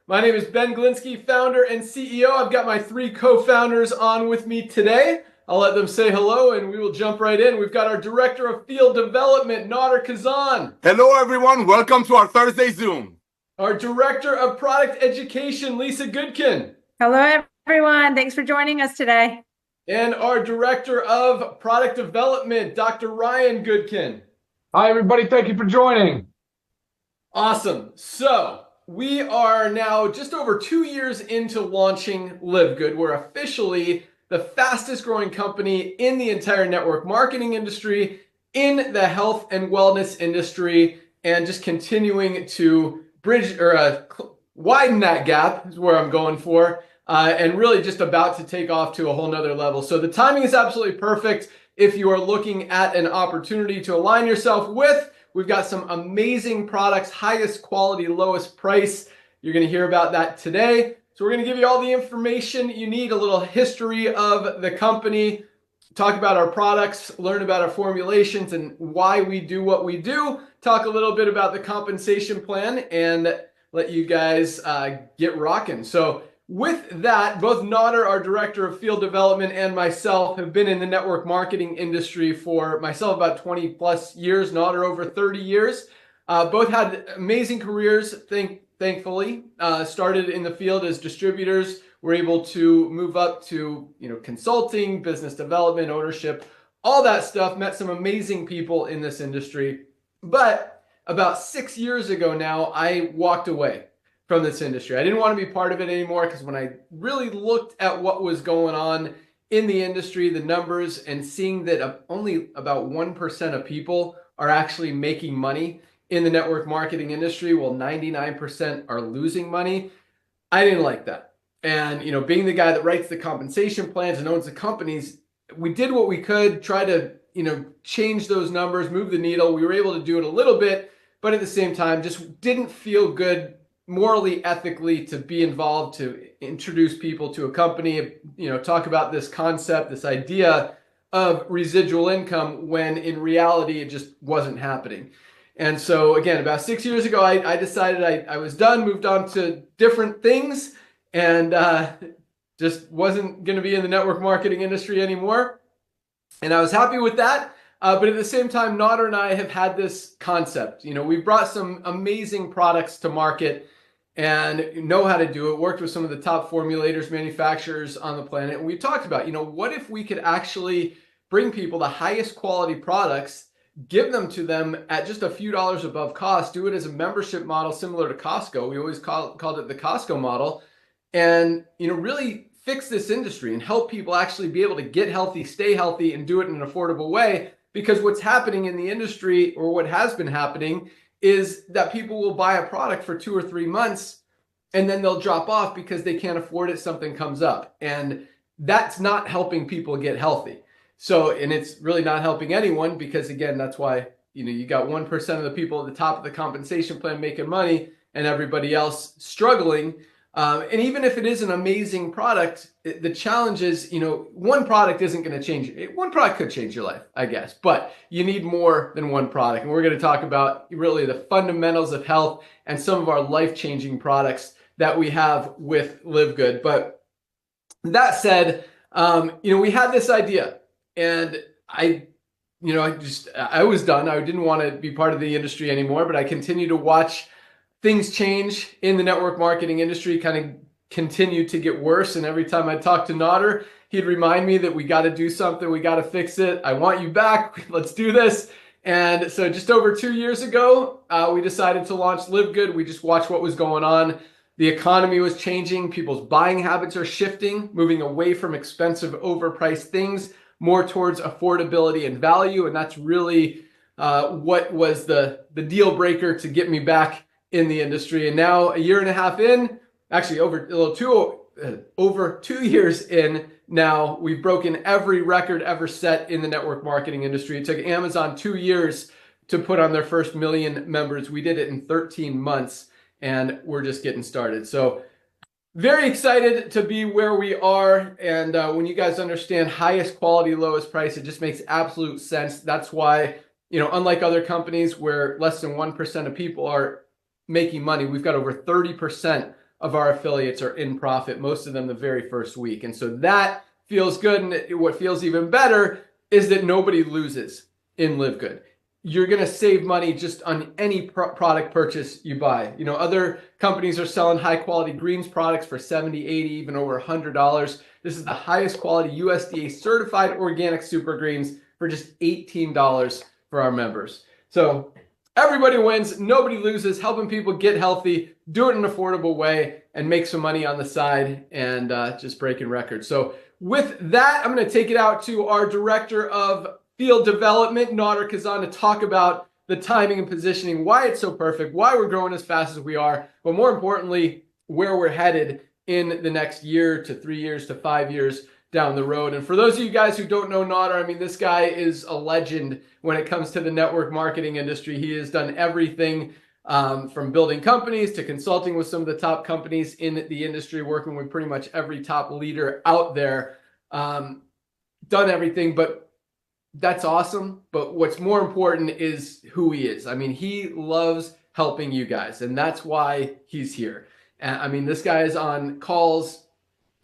My name is Ben Glinsky, founder and CEO. I've got my three co-founders on with me today. I'll let them say hello and we will jump right in. We've got our Director of Field Development, Nader Kazan. Hello, everyone. Welcome to our Thursday Zoom. Our Director of Product Education, Lisa Goodkin. Hello, everyone. Thanks for joining us today. And our Director of Product Development, Dr. Ryan Goodkin. Hi, everybody. Thank you for joining. Awesome. So we are now just over 2 years into launching LiveGood. We're officially the fastest growing company in the entire network marketing industry, in the health and wellness industry, and just continuing to bridge or widen that gap is where I'm going for, and really just about to take off to a whole nother level. So the timing is absolutely perfect if you are looking at an opportunity to align yourself with. We've got some amazing products, highest quality, lowest price. You're going to hear about that today. So we're going to give you all the information you need, a little history of the company, talk about our products, learn about our formulations and why we do what we do, talk a little bit about the compensation plan, and let you guys get rocking. So with that, both Nader, our Director of Field Development, and myself have been in the network marketing industry for myself about 20 plus years, Nader over 30 years. Both had amazing careers, thankfully. Started in the field as distributors, were able to move up to consulting, business development, ownership, all that stuff. Met some amazing people in this industry. But about 6 years ago now, I walked away from this industry. I didn't want to be part of it anymore because when I really looked at what was going on in the industry, the numbers, and seeing that only about 1% of people are actually making money in the network marketing industry, while 99% are losing money, I didn't like that. And being the guy that writes the compensation plans and owns the companies, we did what we could, try to change those numbers, move the needle. We were able to do it a little bit, but at the same time, just didn't feel good morally, ethically, to be involved, to introduce people to a company, talk about this concept, this idea of residual income, when in reality it just wasn't happening. And so again, about 6 years ago, I decided I was done, moved on to different things, and just wasn't going to be in the network marketing industry anymore. And I was happy with that. But at the same time, Nader and I have had this concept. We brought some amazing products to market and know how to do it, worked with some of the top formulators, manufacturers on the planet. And we talked about, what if we could actually bring people the highest quality products, give them to them at just a few dollars above cost, do it as a membership model similar to Costco. We always called it the Costco model, and really fix this industry and help people actually be able to get healthy, stay healthy, and do it in an affordable way. Because what's happening in the industry, or what has been happening, is that people will buy a product for 2 or 3 months and then they'll drop off because they can't afford it, something comes up. And that's not helping people get healthy. So, and it's really not helping anyone, because again, that's why, you got 1% of the people at the top of the compensation plan making money and everybody else struggling. And even if it is an amazing product, the challenge is, one product isn't going to change it. One product could change your life, I guess, but you need more than one product. And we're going to talk about really the fundamentals of health and some of our life-changing products that we have with LiveGood. But that said, we had this idea, and I was done. I didn't want to be part of the industry anymore, but I continue to watch things change in the network marketing industry, kind of continue to get worse. And every time I talk to Nader, he'd remind me that we got to do something, we got to fix it. I want you back. Let's do this. And so just over 2 years ago, we decided to launch LiveGood. We just watched what was going on. The economy was changing. People's buying habits are shifting, moving away from expensive, overpriced things, more towards affordability and value. And that's really what was the deal breaker to get me back in the industry. And now, a year and a half in, actually over 2 years in now, we've broken every record ever set in the network marketing industry. It took Amazon 2 years to put on their first 1 million members. We did it in 13 months, and we're just getting started. So very excited to be where we are. And when you guys understand highest quality, lowest price, it just makes absolute sense. That's why, unlike other companies where less than 1% of people are making money, we've got over 30% of our affiliates are in profit, most of them the very first week. And so that feels good. And what feels even better is that nobody loses in LiveGood. You're going to save money just on any product purchase you buy. You know, other companies are selling high quality greens products for $70, $80, even over $100. This is the highest quality USDA certified organic super greens for just $18 for our members. So everybody wins, nobody loses, helping people get healthy, do it in an affordable way, and make some money on the side, and just breaking records. So with that, I'm going to take it out to our director of field development, Nader Kazan, to talk about the timing and positioning, why it's so perfect, why we're growing as fast as we are, but more importantly, where we're headed in the next year to 3 years to 5 years down the road. And for those of you guys who don't know Nader, I mean, this guy is a legend when it comes to the network marketing industry. He has done everything from building companies to consulting with some of the top companies in the industry, working with pretty much every top leader out there, done everything. But that's awesome. But what's more important is who he is. I mean, he loves helping you guys, and that's why he's here. And I mean, this guy is on calls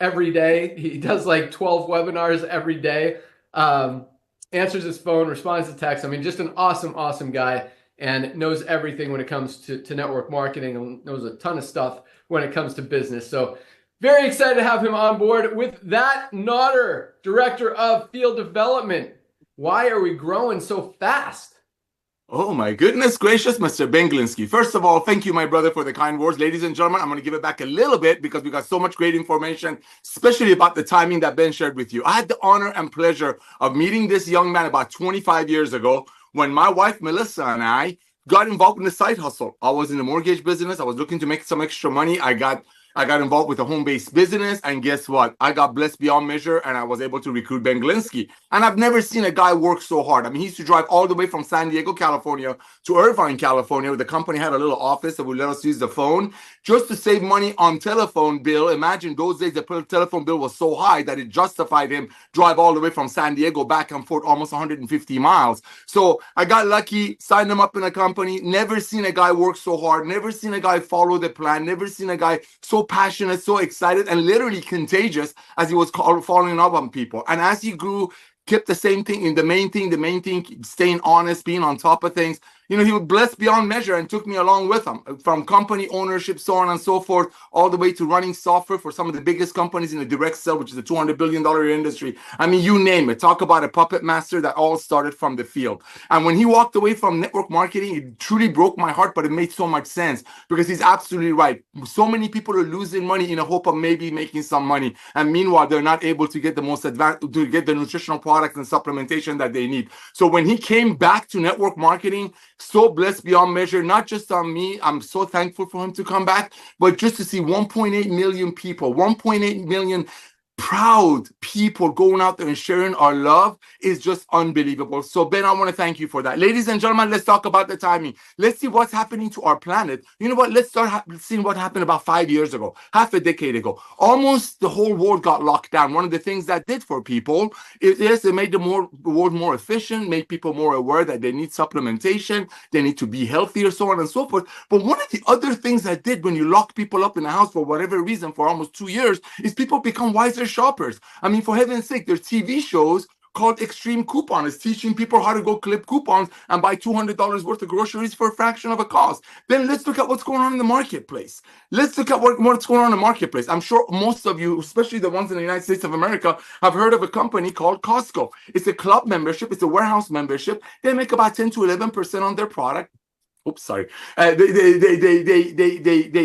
every day. He does like 12 webinars every day, answers his phone, responds to text. I mean, just an awesome, awesome guy, and knows everything when it comes to network marketing, and knows a ton of stuff when it comes to business. So very excited to have him on board. With that, Nader, Director of Field Development. Why are we growing so fast? Oh my goodness gracious, Mr. Ben Glinsky. First of all, thank you, my brother, for the kind words. Ladies and gentlemen, I'm going to give it back a little bit because we got so much great information, especially about the timing that Ben shared with you. I had the honor and pleasure of meeting this young man about 25 years ago when my wife, Melissa, and I got involved in the side hustle. I was in the mortgage business. I was looking to make some extra money. I got involved with a home-based business, and guess what? I got blessed beyond measure, and I was able to recruit Ben Glinsky. And I've never seen a guy work so hard. I mean, he used to drive all the way from San Diego, California to Irvine, California, where the company had a little office that would let us use the phone just to save money on telephone bill. Imagine those days the telephone bill was so high that it justified him drive all the way from San Diego back and forth almost 150 miles. So I got lucky, signed him up in a company, never seen a guy work so hard, never seen a guy follow the plan, never seen a guy so passionate, so excited, and literally contagious as he was following up on people. And as he grew, kept the same thing in the main thing, staying honest, being on top of things. You know, he was blessed beyond measure and took me along with him, from company ownership, so on and so forth, all the way to running software for some of the biggest companies in the direct sell, which is a $200 billion industry. I mean, you name it. Talk about a puppet master that all started from the field. And when he walked away from network marketing, it truly broke my heart, but it made so much sense because he's absolutely right. So many people are losing money in the hope of maybe making some money. And meanwhile, they're not able to get the most advanced, to get the nutritional products and supplementation that they need. So when he came back to network marketing, so blessed beyond measure, not just on me, I'm so thankful for him to come back, but just to see 1.8 million people, 1.8 million proud people going out there and sharing our love is just unbelievable. So Ben, I want to thank you for that. Ladies and gentlemen, let's talk about the timing. Let's see what's happening to our planet. You know what? Let's start seeing what happened about 5 years ago, half a decade ago. Almost the whole world got locked down. One of the things that did for people is it made the world more efficient, made people more aware that they need supplementation, they need to be healthier, so on and so forth. But one of the other things that did when you lock people up in the house for whatever reason for almost 2 years is people become wiser shoppers. I mean, for heaven's sake, there's TV shows called Extreme Coupon. It's teaching people how to go clip coupons and buy $200 worth of groceries for a fraction of a cost. Then let's look at what's going on in the marketplace. Let's look at what's going on in the marketplace. I'm sure most of you, especially the ones in the United States of America, have heard of a company called Costco. It's a club membership. It's a warehouse membership. They make about 10 to 11% on their product. Oops, sorry. They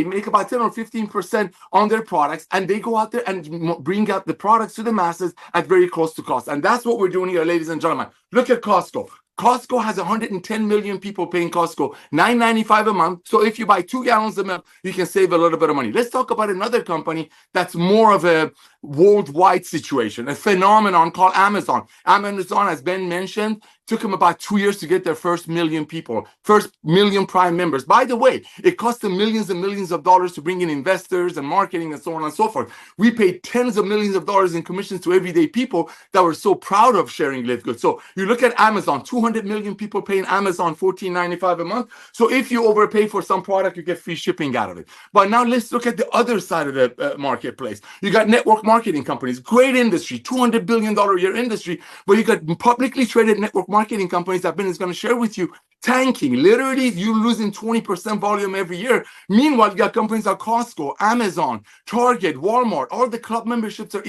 make about 10 or 15% on their products, and they go out there and bring out the products to the masses at very close to cost. And that's what we're doing here, ladies and gentlemen. Look at Costco. Costco has 110 million people paying Costco $9.95 a month. So if you buy 2 gallons of milk, you can save a little bit of money. Let's talk about another company that's more of a worldwide situation, a phenomenon called Amazon. Amazon, as Ben mentioned, Took them about 2 years to get their first million people, first million Prime members. By the way, it cost them millions and millions of dollars to bring in investors and marketing and so on and so forth. We paid tens of millions of dollars in commissions to everyday people that were so proud of sharing LiveGood. So you look at Amazon, 200 million people paying Amazon $14.95 a month. So if you overpay for some product, you get free shipping out of it. But now let's look at the other side of the marketplace. You got network marketing companies, great industry, $200 billion a year industry, but you got publicly traded network marketing companies that Ben is going to share with you tanking. Literally, you're losing 20% volume every year. Meanwhile, you got companies like Costco, Amazon, Target, Walmart. All the club memberships are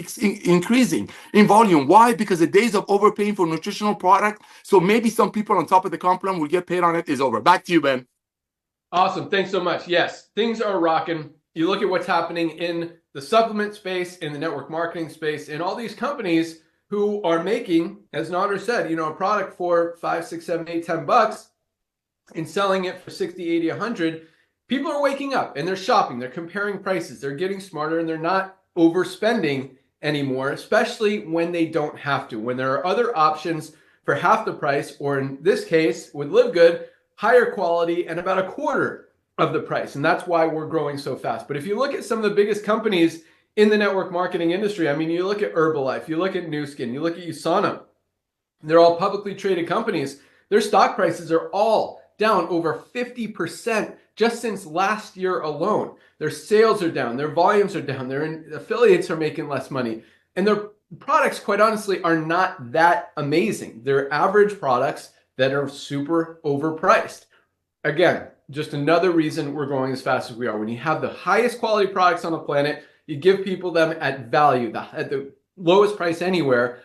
increasing in volume. Why? Because the days of overpaying for nutritional product, so maybe some people on top of the comp plan will get paid on it, is over. Back to you, Ben. Awesome. Thanks so much. Yes, things are rocking. You look at what's happening in the supplement space, in the network marketing space, and all these companies who are making, as Nader said, a product for $5, $6, $7, $8, $10 and selling it for 60, 80, 100. People are waking up and they're shopping, they're comparing prices, they're getting smarter, and they're not overspending anymore, especially when they don't have to, when there are other options for half the price, or in this case with LiveGood, higher quality and about a quarter of the price. And that's why we're growing so fast. But if you look at some of the biggest companies in the network marketing industry, I mean, you look at Herbalife, you look at Nu Skin, you look at USANA, they're all publicly traded companies. Their stock prices are all down over 50% just since last year alone. Their sales are down, their volumes are down, their affiliates are making less money, and their products, quite honestly, are not that amazing. They're average products that are super overpriced. Again, just another reason we're growing as fast as we are. When you have the highest quality products on the planet, you give people them at value, at the lowest price anywhere.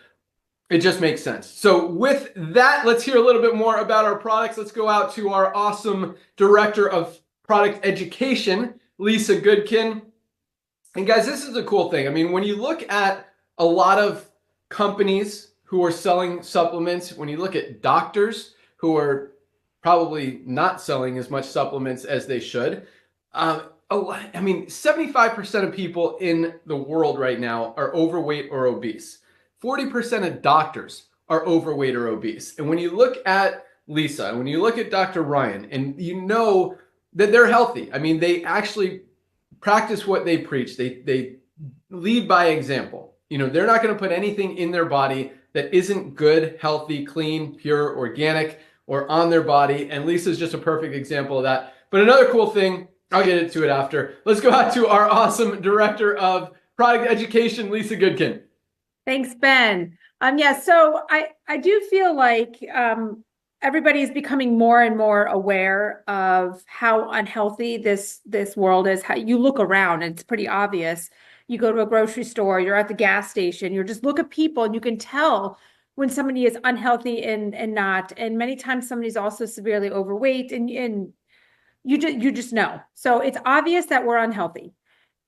It just makes sense. So with that, let's hear a little bit more about our products. Let's go out to our awesome director of product education, Lisa Goodkin. And guys, this is a cool thing. I mean, when you look at a lot of companies who are selling supplements, when you look at doctors who are probably not selling as much supplements as they should, I mean, 75% of people in the world right now are overweight or obese. 40% of doctors are overweight or obese. And when you look at Lisa, and when you look at Dr. Ryan, and you know that they're healthy, I mean, they actually practice what they preach. They lead by example. They're not going to put anything in their body that isn't good, healthy, clean, pure, organic, or on their body. And Lisa's just a perfect example of that. But another cool thing, I'll get into it after. Let's go out to our awesome director of product education, Lisa Goodkin. Thanks, Ben. Yeah, so I do feel like everybody is becoming more and more aware of how unhealthy this world is. How you look around, and it's pretty obvious. You go to a grocery store, you're at the gas station, you just look at people and you can tell when somebody is unhealthy and not. And many times somebody's also severely overweight, and you just know. So it's obvious that we're unhealthy.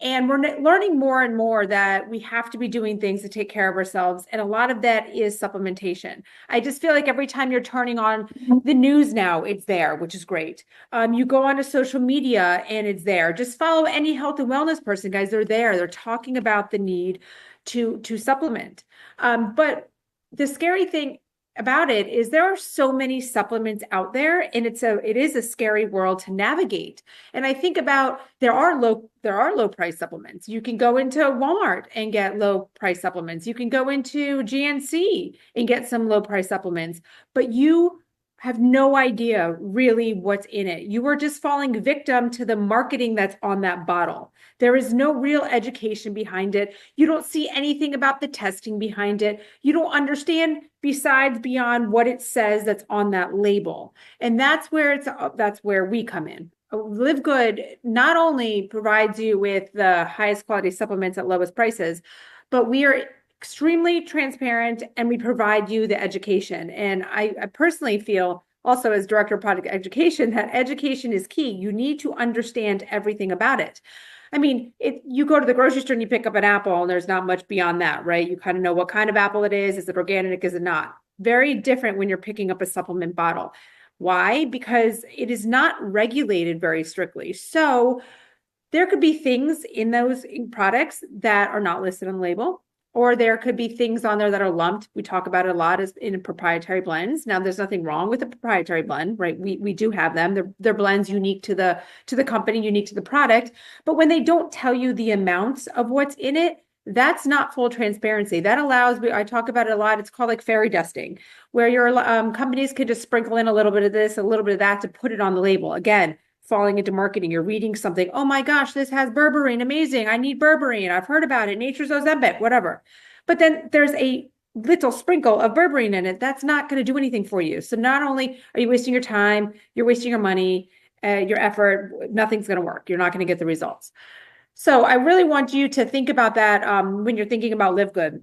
And we're learning more and more that we have to be doing things to take care of ourselves. And a lot of that is supplementation. I just feel like every time you're turning on the news now, it's there, which is great. You go onto social media and it's there. Just follow any health and wellness person, guys. They're there. They're talking about the need to supplement. But the scary thing about it is there are so many supplements out there, and it is a scary world to navigate. And I think about there are low price supplements. You can go into Walmart and get low price supplements. You can go into GNC and get some low price supplements, but you have no idea really what's in it. You are just falling victim to the marketing that's on that bottle. There is no real education behind it. You don't see anything about the testing behind it. You don't understand beyond what it says that's on that label. And that's where we come in. LiveGood not only provides you with the highest quality supplements at lowest prices, but we are extremely transparent, and we provide you the education. And I personally feel also, as director of product education, that education is key. You need to understand everything about it. I mean, you go to the grocery store and you pick up an apple and there's not much beyond that, right? You kind of know what kind of apple it is. Is it organic? Is it not? Very different when you're picking up a supplement bottle. Why? Because it is not regulated very strictly. So there could be things in those products that are not listed on the label. or there could be things on there that are lumped. We talk about it a lot as in proprietary blends. Now, there's nothing wrong with a proprietary blend, right? We do have them. They're blends unique to the company, unique to the product. But when they don't tell you the amounts of what's in it, that's not full transparency. That allows, I talk about it a lot. It's called like fairy dusting, where your companies could just sprinkle in a little bit of this, a little bit of that to put it on the label. Again, falling into marketing. You're reading something. Oh my gosh, this has berberine. Amazing. I need berberine. I've heard about it. Nature's Ozempic, whatever. But then there's a little sprinkle of berberine in it. That's not going to do anything for you. So not only are you wasting your time, you're wasting your money, your effort, nothing's going to work. You're not going to get the results. So I really want you to think about that when you're thinking about LiveGood.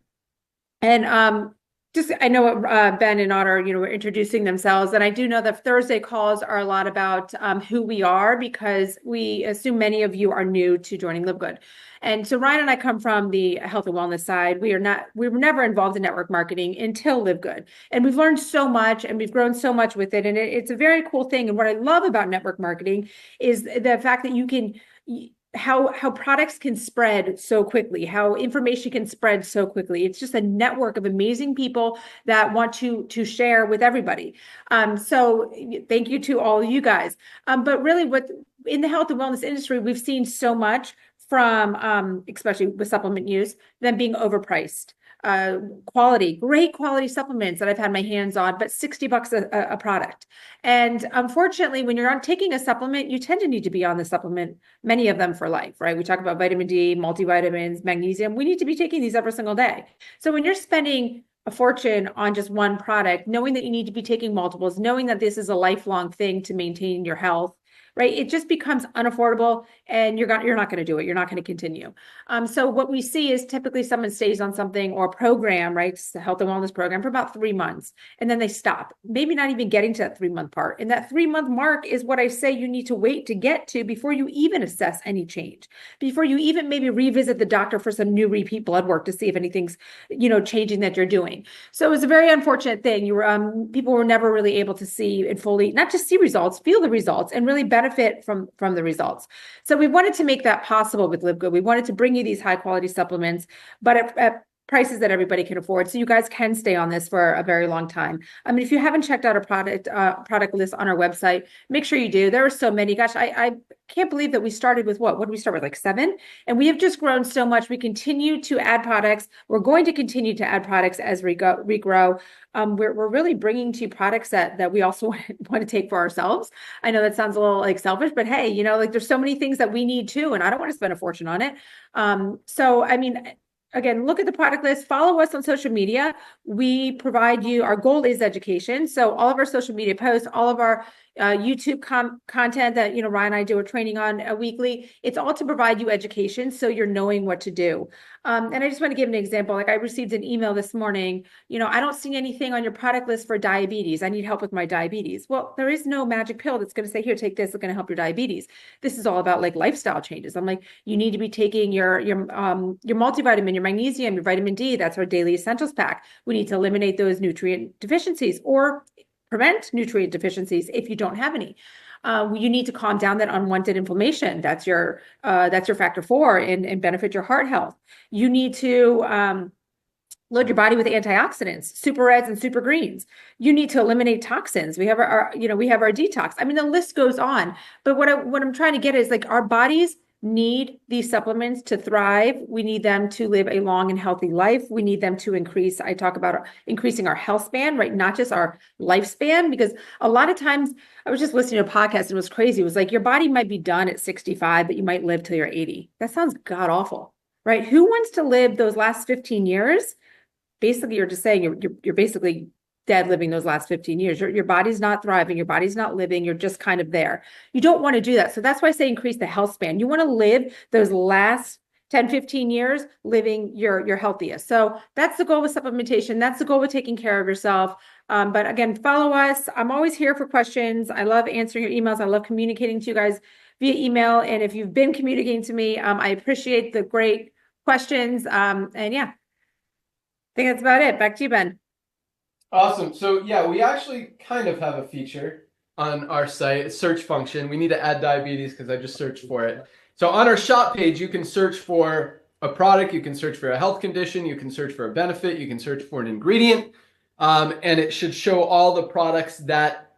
And just, I know Ben and Otter, were introducing themselves, and I do know that Thursday calls are a lot about who we are, because we assume many of you are new to joining LiveGood. And so Ryan and I come from the health and wellness side. We were never involved in network marketing until LiveGood. And we've learned so much and we've grown so much with it. And it's a very cool thing. And what I love about network marketing is the fact that you can, how products can spread so quickly, how information can spread so quickly. It's just a network of amazing people that want to share with everybody. So thank you to all of you guys. But really, what in the health and wellness industry, we've seen so much from, especially with supplement use, them being overpriced. Great quality supplements that I've had my hands on, but $60 a product. And unfortunately, when you're taking a supplement, you tend to need to be on the supplement, many of them for life, right? We talk about vitamin D, multivitamins, magnesium. We need to be taking these every single day. So when you're spending a fortune on just one product, knowing that you need to be taking multiples, knowing that this is a lifelong thing to maintain your health, right? It just becomes unaffordable, and you're not going to do it. You're not going to continue. So what we see is typically someone stays on something or a program, right? It's a health and wellness program for about 3 months, and then they stop, maybe not even getting to that 3-month part. And that 3-month mark is what I say you need to wait to get to before you even assess any change, before you even maybe revisit the doctor for some new repeat blood work to see if anything's, changing that you're doing. So it was a very unfortunate thing. People were never really able to see and fully, not just see results, feel the results, and really benefit from the results. So we wanted to make that possible with LiveGood. We wanted to bring you these high quality supplements, but at prices that everybody can afford, so you guys can stay on this for a very long time. I mean, if you haven't checked out a product list on our website, make sure you do. There are so many. Gosh, I can't believe that we started with what did we start with, like 7? And we have just grown so much. We continue to add products. We're going to continue to add products as we grow. We're really bringing to you products that we also want to take for ourselves. I know that sounds a little like selfish, but hey, like there's so many things that we need too, and I don't want to spend a fortune on it. So I mean, again, look at the product list, follow us on social media. We provide you, our goal is education. So all of our social media posts, all of our YouTube content that, Ryan and I do a training on weekly, it's all to provide you education so you're knowing what to do. And I just want to give an example. Like I received an email this morning, I don't see anything on your product list for diabetes. I need help with my diabetes. Well, there is no magic pill that's going to say, here, take this, it's going to help your diabetes. This is all about like lifestyle changes. I'm like, you need to be taking your multivitamin, your magnesium, your vitamin D. That's our daily essentials pack. We need to eliminate those nutrient deficiencies or prevent nutrient deficiencies if you don't have any. You need to calm down that unwanted inflammation. That's your factor 4 and benefit your heart health. You need to load your body with antioxidants, super reds and super greens. You need to eliminate toxins. We have our detox. I mean, the list goes on. But what I'm trying to get is like our bodies need these supplements to thrive. We need them to live a long and healthy life. We need them to increase. I talk about increasing our health span, right? Not just our lifespan, because a lot of times I was just listening to a podcast and it was crazy. It was like your body might be done at 65, but you might live till you're 80. That sounds god awful, right? Who wants to live those last 15 years? Basically, you're just saying you're basically dead living those last 15 years. Your body's not thriving. Your body's not living. You're just kind of there. You don't want to do that. So that's why I say increase the health span. You want to live those last 10, 15 years living your healthiest. So that's the goal with supplementation. That's the goal with taking care of yourself. But again, follow us. I'm always here for questions. I love answering your emails. I love communicating to you guys via email. And if you've been communicating to me, I appreciate the great questions. And yeah, I think that's about it. Back to you, Ben. Awesome. So yeah, we actually kind of have a feature on our site, a search function. We need to add diabetes because I just searched for it. So on our shop page, you can search for a product, you can search for a health condition, you can search for a benefit, you can search for an ingredient, and it should show all the products that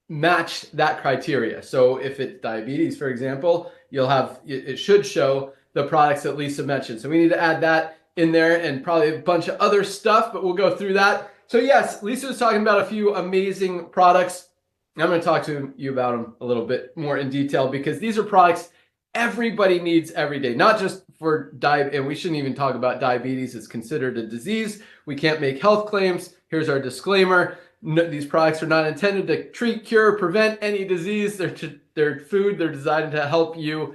match that criteria. So if it's diabetes, for example, it should show the products that Lisa mentioned. So we need to add that in there and probably a bunch of other stuff, but we'll go through that. So yes, Lisa was talking about a few amazing products. I'm going to talk to you about them a little bit more in detail because these are products everybody needs every day, not just for diabetes. And we shouldn't even talk about diabetes. It's considered a disease. We can't make health claims. Here's our disclaimer. No, these products are not intended to treat, cure, prevent any disease. They're food. They're designed to help you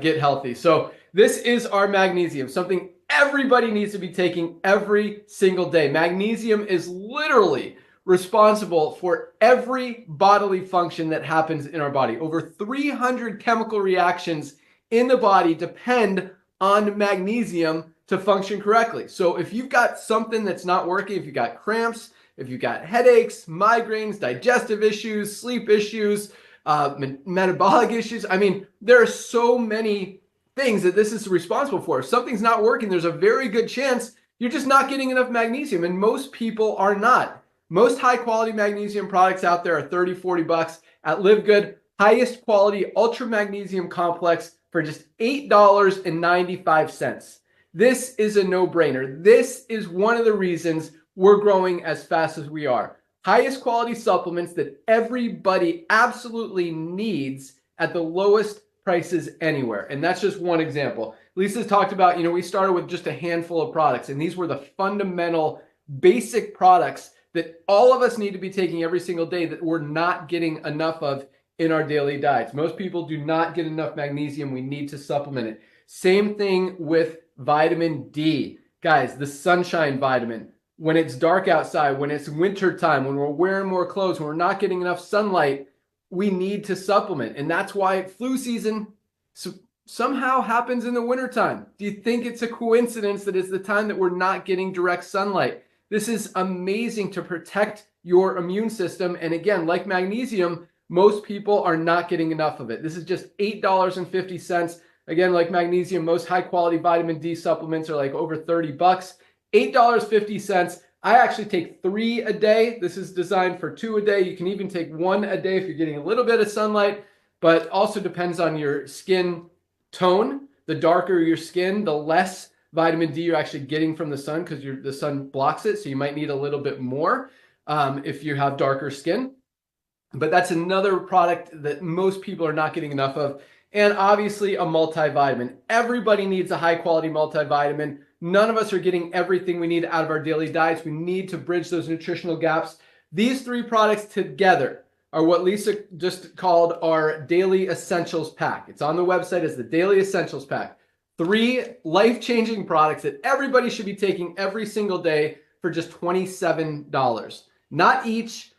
get healthy. So this is our magnesium, something everybody needs to be taking every single day. Magnesium is literally responsible for every bodily function that happens in our body. Over 300 chemical reactions in the body depend on magnesium to function correctly. So if you've got something that's not working, if you've got cramps, if you've got headaches, migraines, digestive issues, sleep issues, metabolic issues, I mean, there are so many things that this is responsible for. If something's not working, there's a very good chance you're just not getting enough magnesium, and most people are not. Most high quality magnesium products out there are 30, 40 bucks. At LiveGood, highest quality ultra magnesium complex for just $8.95. This is a no-brainer. This is one of the reasons we're growing as fast as we are. Highest quality supplements that everybody absolutely needs at the lowest prices anywhere. And that's just one example. Lisa's talked about, we started with just a handful of products, and these were the fundamental basic products that all of us need to be taking every single day that we're not getting enough of in our daily diets. Most people do not get enough magnesium. We need to supplement it. Same thing with vitamin D. Guys, the sunshine vitamin. When it's dark outside, when it's winter time, when we're wearing more clothes, when we're not getting enough sunlight, we need to supplement. And that's why flu season somehow happens in the wintertime. Do you think it's a coincidence that it's the time that we're not getting direct sunlight? This is amazing to protect your immune system. And again, like magnesium, most people are not getting enough of it. This is just $8.50. Again, like magnesium, most high quality vitamin D supplements are like over 30 bucks. $8.50. I actually take 3 a day. This is designed for 2 a day. You can even take 1 a day if you're getting a little bit of sunlight, but also depends on your skin tone. The darker your skin, the less vitamin D you're actually getting from the sun because the sun blocks it. So you might need a little bit more if you have darker skin. But that's another product that most people are not getting enough of. And obviously a multivitamin. Everybody needs a high quality multivitamin. None of us are getting everything we need out of our daily diets. We need to bridge those nutritional gaps. These 3 products together are what Lisa just called our Daily Essentials Pack. It's on the website as the Daily Essentials Pack. 3 life-changing products that everybody should be taking every single day for just $27. Not each,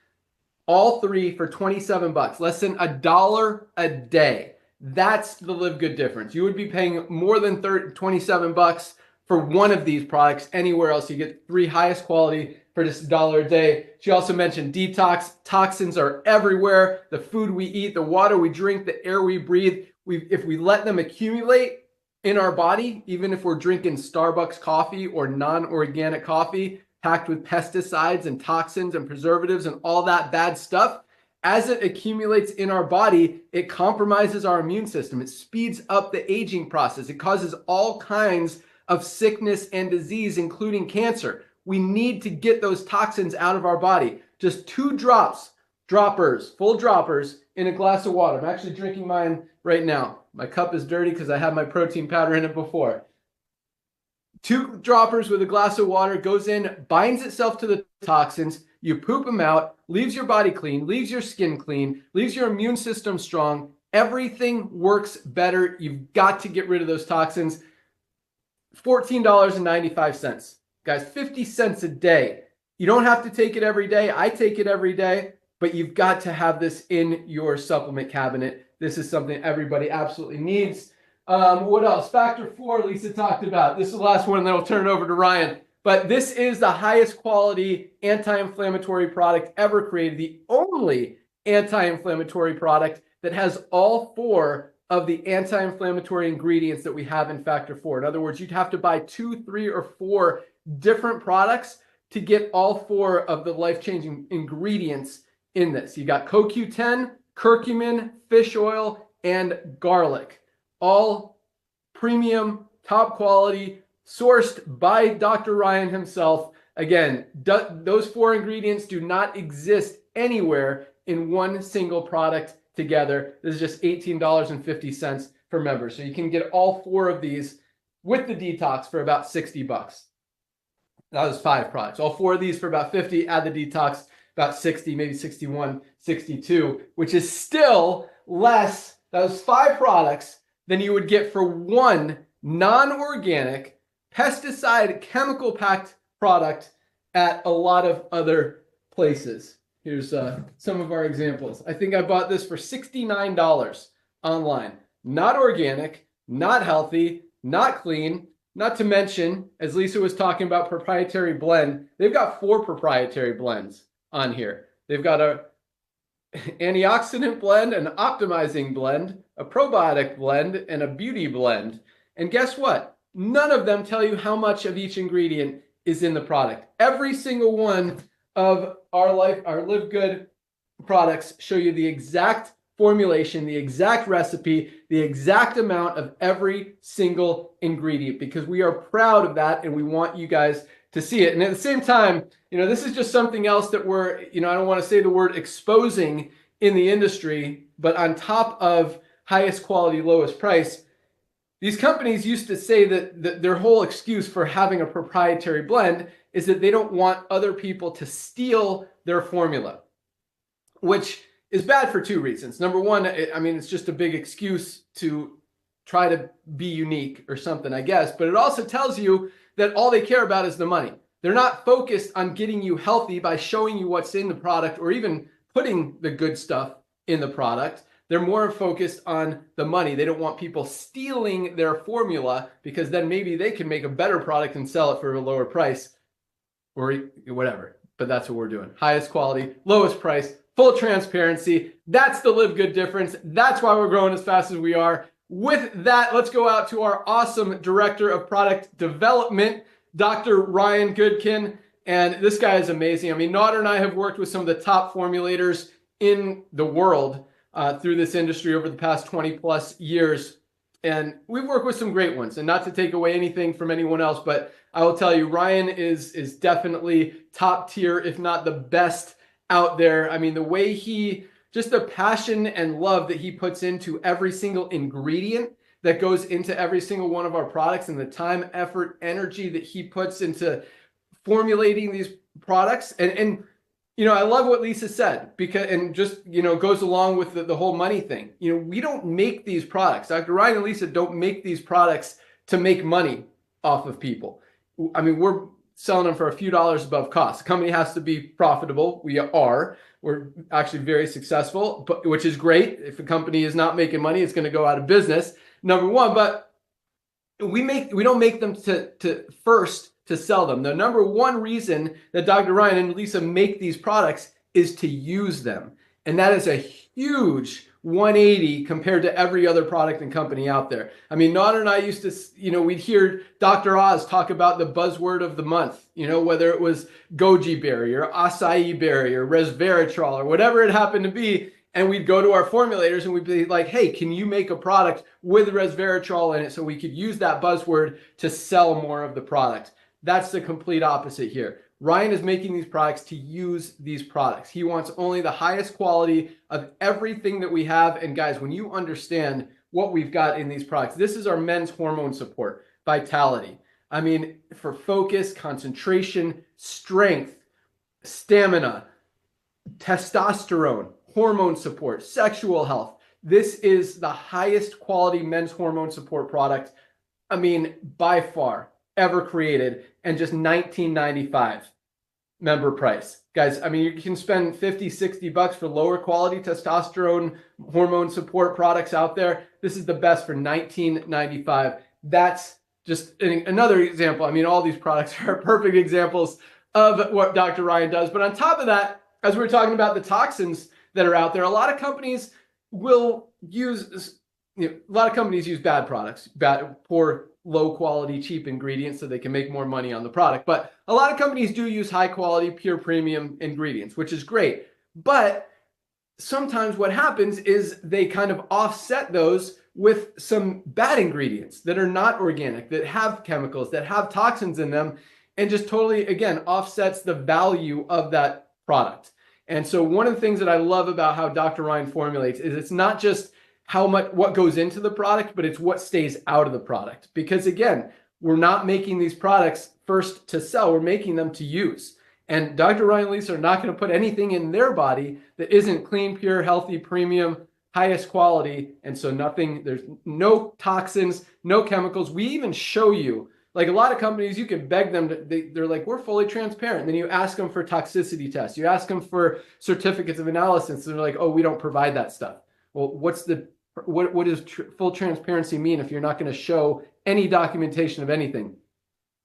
all 3 for 27 bucks, less than $1 a day. That's the LiveGood difference. You would be paying more than 27 bucks for one of these products anywhere else. You get 3 highest quality for just $1 a day. She also mentioned detox. Toxins are everywhere. The food we eat, the water we drink, the air we breathe. If we let them accumulate in our body, even if we're drinking Starbucks coffee or non-organic coffee packed with pesticides and toxins and preservatives and all that bad stuff, as it accumulates in our body, it compromises our immune system. It speeds up the aging process. It causes all kinds of sickness and disease, including cancer. We need to get those toxins out of our body. Just 2 full droppers in a glass of water. I'm actually drinking mine right now. My cup is dirty because I had my protein powder in it before. 2 droppers with a glass of water goes in, binds itself to the toxins. You poop them out, leaves your body clean, leaves your skin clean, leaves your immune system strong. Everything works better. You've got to get rid of those toxins. $14.95. Guys, 50 cents a day. You don't have to take it every day. I take it every day, but you've got to have this in your supplement cabinet. This is something everybody absolutely needs. What else? Factor 4, Lisa talked about. This is the last one, and then I'll turn it over to Ryan. But this is the highest quality anti-inflammatory product ever created. The only anti-inflammatory product that has all 4 of the anti-inflammatory ingredients that we have in Factor 4. In other words, you'd have to buy 2, 3, or 4 different products to get all 4 of the life-changing ingredients in this. You got CoQ10, curcumin, fish oil, and garlic. All premium, top quality, sourced by Dr. Ryan himself. Again, those 4 ingredients do not exist anywhere in one single product together. This is just $18.50 for members. So you can get all 4 of these with the detox for about $60. That was 5 products. All 4 of these for about 50, add the detox, about 60, maybe 61, 62, which is still less, that was 5 products, than you would get for one non-organic, pesticide, chemical-packed product at a lot of other places. Here's some of our examples. I think I bought this for $69 online. Not organic, not healthy, not clean, not to mention, as Lisa was talking about proprietary blend, they've got 4 proprietary blends on here. They've got a antioxidant blend, an optimizing blend, a probiotic blend, and a beauty blend. And guess what? None of them tell you how much of each ingredient is in the product. Every single one of our LiveGood products show you the exact formulation, the exact recipe, the exact amount of every single ingredient, because we are proud of that and we want you guys to see it. And at the same time, this is just something else that we're, I don't want to say the word exposing in the industry, but on top of highest quality, lowest price, these companies used to say that their whole excuse for having a proprietary blend is that they don't want other people to steal their formula, which is bad for 2 reasons. Number one, it's just a big excuse to try to be unique or something, I guess, but it also tells you that all they care about is the money. They're not focused on getting you healthy by showing you what's in the product or even putting the good stuff in the product. They're more focused on the money. They don't want people stealing their formula, because then maybe they can make a better product and sell it for a lower price or whatever. But that's what we're doing. Highest quality, lowest price, full transparency. That's the LiveGood difference. That's why we're growing as fast as we are. With that, let's go out to our awesome Director of Product Development, Dr. Ryan Goodkin. And this guy is amazing. Nader and I have worked with some of the top formulators in the world through this industry over the past 20 plus years. And we've worked with some great ones, and not to take away anything from anyone else, but I will tell you, Ryan is definitely top tier, if not the best out there. The way just the passion and love that he puts into every single ingredient that goes into every single one of our products, and the time, effort, energy that he puts into formulating these products. And I love what Lisa said, because, and just, goes along with the whole money thing. We don't make these products. Dr. Ryan and Lisa don't make these products to make money off of people. We're selling them for a few dollars above cost. The company has to be profitable. We are. We're actually very successful, which is great. If a company is not making money, it's going to go out of business, number one. But we don't make them to sell them. The number one reason that Dr. Ryan and Lisa make these products is to use them. And that is a huge 180 compared to every other product and company out there. Nader and I used to, we'd hear Dr. Oz talk about the buzzword of the month, whether it was goji berry or acai berry or resveratrol or whatever it happened to be. And we'd go to our formulators and we'd be like, hey, can you make a product with resveratrol in it so we could use that buzzword to sell more of the product? That's the complete opposite here. Ryan is making these products to use these products. He wants only the highest quality of everything that we have. And guys, when you understand what we've got in these products, this is our men's hormone support, vitality. For focus, concentration, strength, stamina, testosterone, hormone support, sexual health. This is the highest quality men's hormone support product, by far, ever created, and just $19.95 member price. Guys, you can spend $50, $60 for lower quality testosterone hormone support products out there. This is the best for $19.95. That's just another example. All these products are perfect examples of what Dr. Ryan does. But on top of that, as we were talking about the toxins that are out there, a lot of companies will use a lot of companies use bad products, poor, low quality, cheap ingredients so they can make more money on the product. But a lot of companies do use high quality, pure premium ingredients, which is great. But sometimes what happens is they kind of offset those with some bad ingredients that are not organic, that have chemicals, that have toxins in them, and just totally, again, offsets the value of that product. And so one of the things that I love about how Dr. Ryan formulates is it's not just what goes into the product, but it's what stays out of the product. Because again, we're not making these products first to sell, we're making them to use. And Dr. Ryan and Lisa are not going to put anything in their body that isn't clean, pure, healthy, premium, highest quality. And so there's no toxins, no chemicals. We even show you, like a lot of companies, you can beg them, they're like, we're fully transparent. And then you ask them for toxicity tests. You ask them for certificates of analysis. And they're like, oh, we don't provide that stuff. Well, what does full transparency mean if you're not going to show any documentation of anything?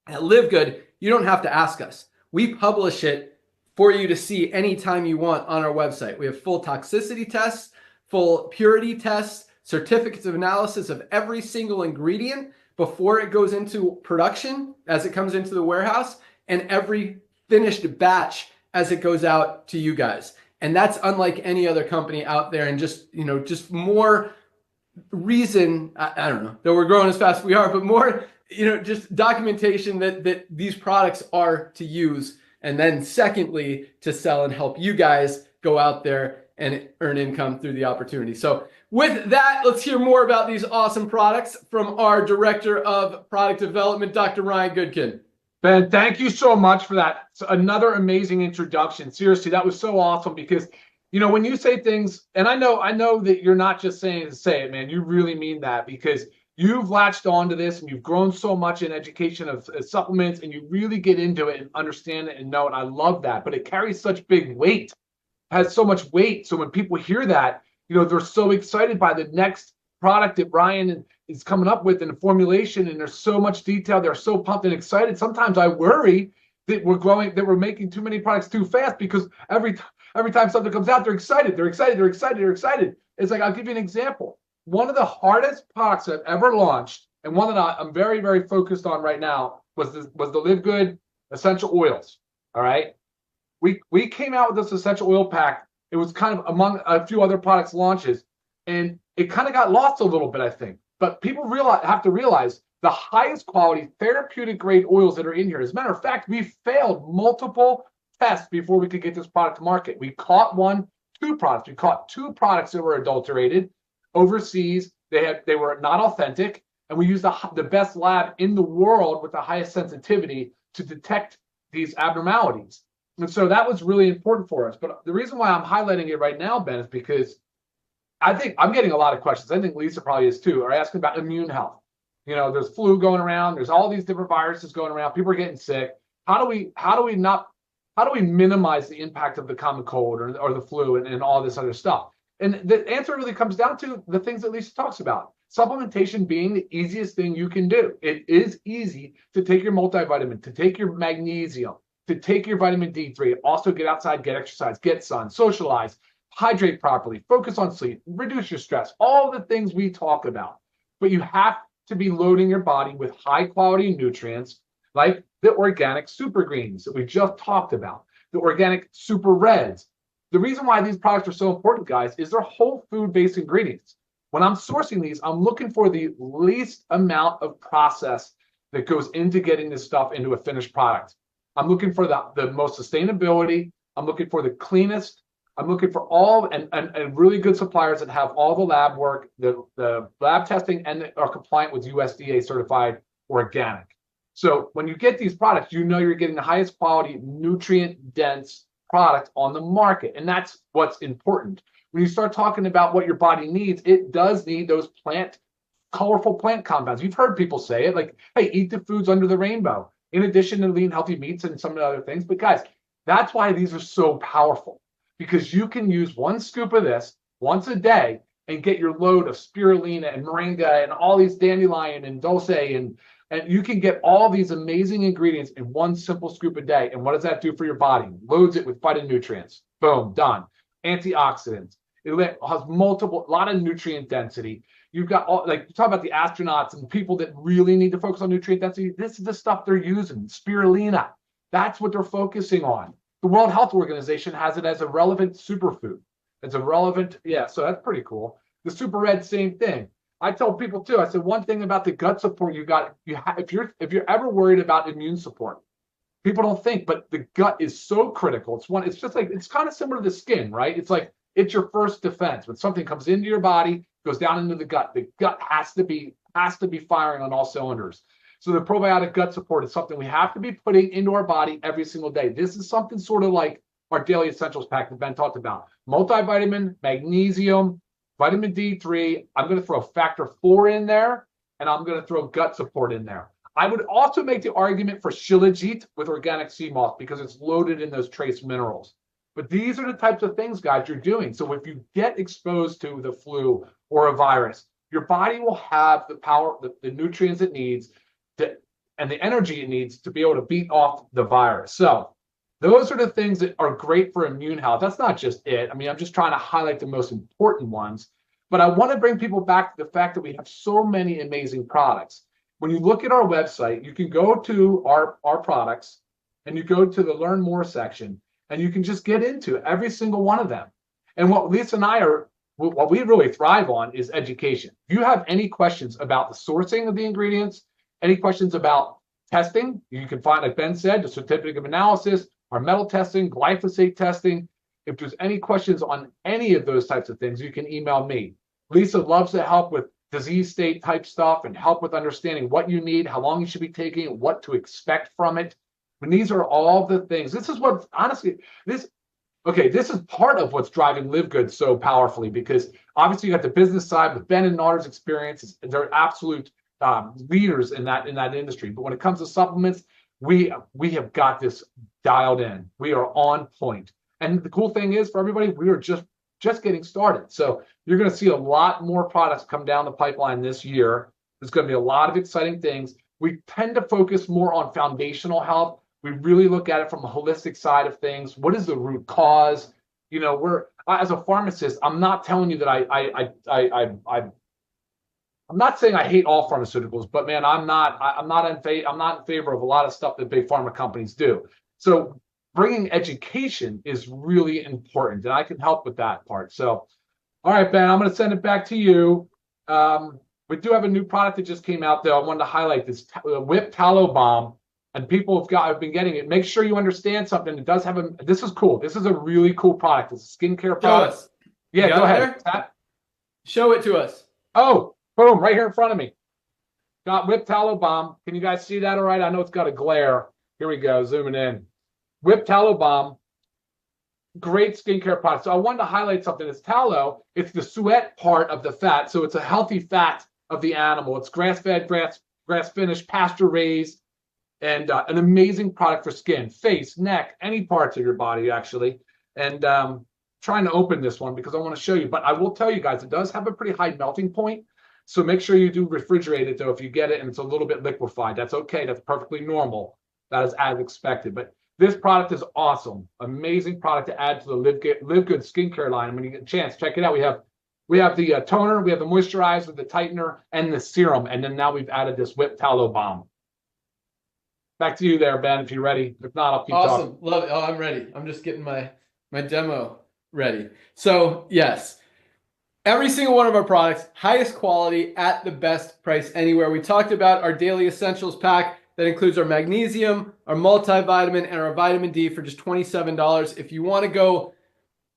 At LiveGood, you don't have to ask us. We publish it for you to see anytime you want on our website. We have full toxicity tests, full purity tests, certificates of analysis of every single ingredient before it goes into production, as it comes into the warehouse, and every finished batch as it goes out to you guys. And that's unlike any other company out there, and just more reason, I don't know, that we're growing as fast as we are, but more, just documentation that these products are to use, and then secondly, to sell and help you guys go out there and earn income through the opportunity. So with that, let's hear more about these awesome products from our Director of Product Development, Dr. Ryan Goodkin. Ben, thank you so much for that. It's another amazing introduction. Seriously, that was so awesome because, when you say things, and I know that you're not just saying to say it, man, you really mean that, because you've latched onto this and you've grown so much in education of supplements, and you really get into it and understand it and know it. I love that, but it carries such big weight, has so much weight. So when people hear that, they're so excited by the next product that Ryan is coming up with in the formulation, and there's so much detail. They're so pumped and excited. Sometimes I worry that we're making too many products too fast, because every time something comes out, they're excited. It's like, I'll give you an example. One of the hardest products I've ever launched, and one that I'm very, very focused on right now, was the LiveGood essential oils. All right. We came out with this essential oil pack. It was kind of among a few other products launches, and it kind of got lost a little bit, I think. But people have to realize the highest quality therapeutic grade oils that are in here. As a matter of fact, we failed multiple tests before we could get this product to market. We caught two products. We caught two products that were adulterated overseas. They were not authentic, and we used the best lab in the world with the highest sensitivity to detect these abnormalities. And so that was really important for us. But the reason why I'm highlighting it right now, Ben, is because I think I'm getting a lot of questions. I think Lisa probably is too, are asking about immune health. There's flu going around. There's all these different viruses going around. People are getting sick. How do we minimize the impact of the common cold or the flu and all this other stuff? And the answer really comes down to the things that Lisa talks about. Supplementation being the easiest thing you can do. It is easy to take your multivitamin, to take your magnesium, to take your vitamin D3, also get outside, get exercise, get sun, socialize, hydrate properly, focus on sleep, reduce your stress, all the things we talk about. But you have to be loading your body with high quality nutrients, like the organic super greens that we just talked about, the organic super reds. The reason why these products are so important, guys, is they're whole food based ingredients. When I'm sourcing these, I'm looking for the least amount of process that goes into getting this stuff into a finished product. I'm looking for the most sustainability. I'm looking for the cleanest. I'm looking for all and really good suppliers that have all the lab work, the lab testing, and are compliant with USDA certified organic. So when you get these products, you're getting the highest quality, nutrient dense product on the market. And that's what's important. When you start talking about what your body needs, it does need those colorful plant compounds. You've heard people say it, like, hey, eat the foods under the rainbow, in addition to lean, healthy meats and some of the other things. But guys, that's why these are so powerful, because you can use one scoop of this once a day and get your load of spirulina and moringa and all these dandelion and dulce, and you can get all these amazing ingredients in one simple scoop a day. And what does that do for your body? Loads it with phytonutrients. Boom, done. Antioxidants. It has a lot of nutrient density. You've got all, like, you talk about the astronauts and people that really need to focus on nutrient density. This is the stuff they're using. Spirulina. That's what they're focusing on. The World Health Organization has it as a relevant superfood. It's a relevant, yeah, so that's pretty cool. The Super Red, same thing. I tell people too, I said, one thing about the gut support if you're ever worried about immune support, people don't think, but the gut is so critical. It's just like, it's kind of similar to the skin, right? It's like, it's your first defense. When something comes into your body, goes down into the gut has to be firing on all cylinders. So the probiotic gut support is something we have to be putting into our body every single day. This is something sort of like our daily essentials pack that Ben talked about. Multivitamin, magnesium, vitamin D3. I'm going to throw factor 4 in there, and I'm going to throw gut support in there. I would also make the argument for Shilajit with organic sea moss because it's loaded in those trace minerals. But these are the types of things, guys, you're doing. So if you get exposed to the flu or a virus, your body will have the power, the nutrients it needs and the energy it needs to be able to beat off the virus. So those are the things that are great for immune health. That's not just it. I mean, I'm just trying to highlight the most important ones. But I want to bring people back to the fact that we have so many amazing products. When you look at our website, you can go to our products and you go to the Learn More section, and you can just get into every single one of them. And what Lisa and what we really thrive on is education. If you have any questions about the sourcing of the ingredients, any questions about testing, you can find, like Ben said, the certificate of analysis, our metal testing, glyphosate testing. If there's any questions on any of those types of things, you can email me. Lisa loves to help with disease state type stuff and help with understanding what you need, how long you should be taking it, what to expect from it. And these are all the things. This is what, honestly, this is part of what's driving LiveGood so powerfully, because obviously you got the business side with Ben and Naughter's experience. They're absolute leaders in that industry. But when it comes to supplements, we have got this dialed in. We are on point. And the cool thing is, for everybody, we are just getting started. So you're going to see a lot more products come down the pipeline this year. There's going to be a lot of exciting things. We tend to focus more on foundational health. We really look at it from a holistic side of things. What is the root cause? You know, as a pharmacist, I'm not telling you that I'm not saying I hate all pharmaceuticals, but man, I'm not in favor of a lot of stuff that big pharma companies do. So bringing education is really important, and I can help with that part. So, all right, Ben, I'm going to send it back to you. We do have a new product that just came out, though. I wanted to highlight this Whip Tallow Balm, and people have been getting it. Make sure you understand something. It does have this is cool. This is a really cool product. It's a skincare product. Show us. Yeah, go ahead. Show it to us. Oh, boom, right here in front of me. Got Whip Tallow Balm. Can you guys see that all right? I know it's got a glare. Here we go, zooming in. Whip Tallow Balm, great skincare product. So I wanted to highlight something. It's tallow. It's the sweat part of the fat. So it's a healthy fat of the animal. It's grass-fed, grass-finished, pasture-raised, and an amazing product for skin, face, neck, any parts of your body, actually. And trying to open this one because I want to show you. But I will tell you guys, it does have a pretty high melting point. So make sure you do refrigerate it, though, if you get it and it's a little bit liquefied. That's okay. That's perfectly normal. That is as expected. But this product is awesome. Amazing product to add to the LiveGood skincare line. When you get a chance, check it out. We have the toner, we have the moisturizer, the tightener, and the serum. And then now we've added this Whip Tallow Balm. Back to you there, Ben, if you're ready. If not, I'll keep talking. Awesome. Love it. Oh, I'm ready. I'm just getting my demo ready. So, yes. Every single one of our products, highest quality at the best price anywhere. We talked about our daily essentials pack that includes our magnesium, our multivitamin, and our vitamin D for just $27. If you want to go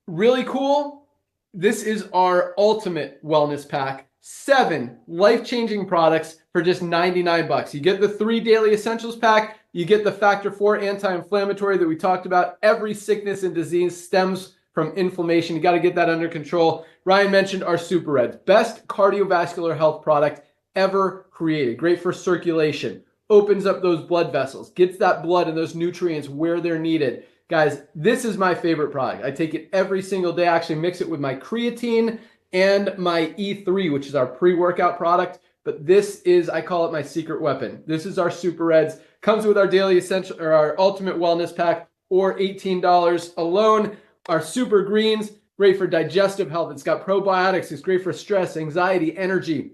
really cool, this is our ultimate wellness pack. 7 life-changing products for just $99. You get the 3 daily essentials pack. You get the factor 4 anti-inflammatory that we talked about. Every sickness and disease stems from inflammation. You got to get that under control. Ryan mentioned our Super Reds, best cardiovascular health product ever created. Great for circulation, opens up those blood vessels, gets that blood and those nutrients where they're needed. Guys, this is my favorite product. I take it every single day. I actually mix it with my creatine and my E3, which is our pre-workout product. But this is, I call it my secret weapon. This is our Super Reds. Comes with our daily essential or our ultimate wellness pack, or $18 alone. Our Super Greens, great for digestive health. It's got probiotics. It's great for stress, anxiety, energy,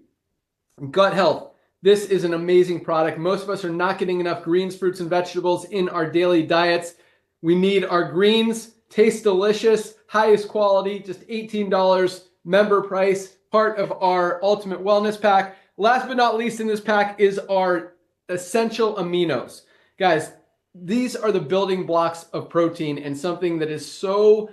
gut health. This is an amazing product. Most of us are not getting enough greens, fruits, and vegetables in our daily diets. We need our greens, taste delicious, highest quality, just $18 member price, part of our Ultimate Wellness Pack. Last but not least in this pack is our essential aminos. Guys, these are the building blocks of protein, and something that is so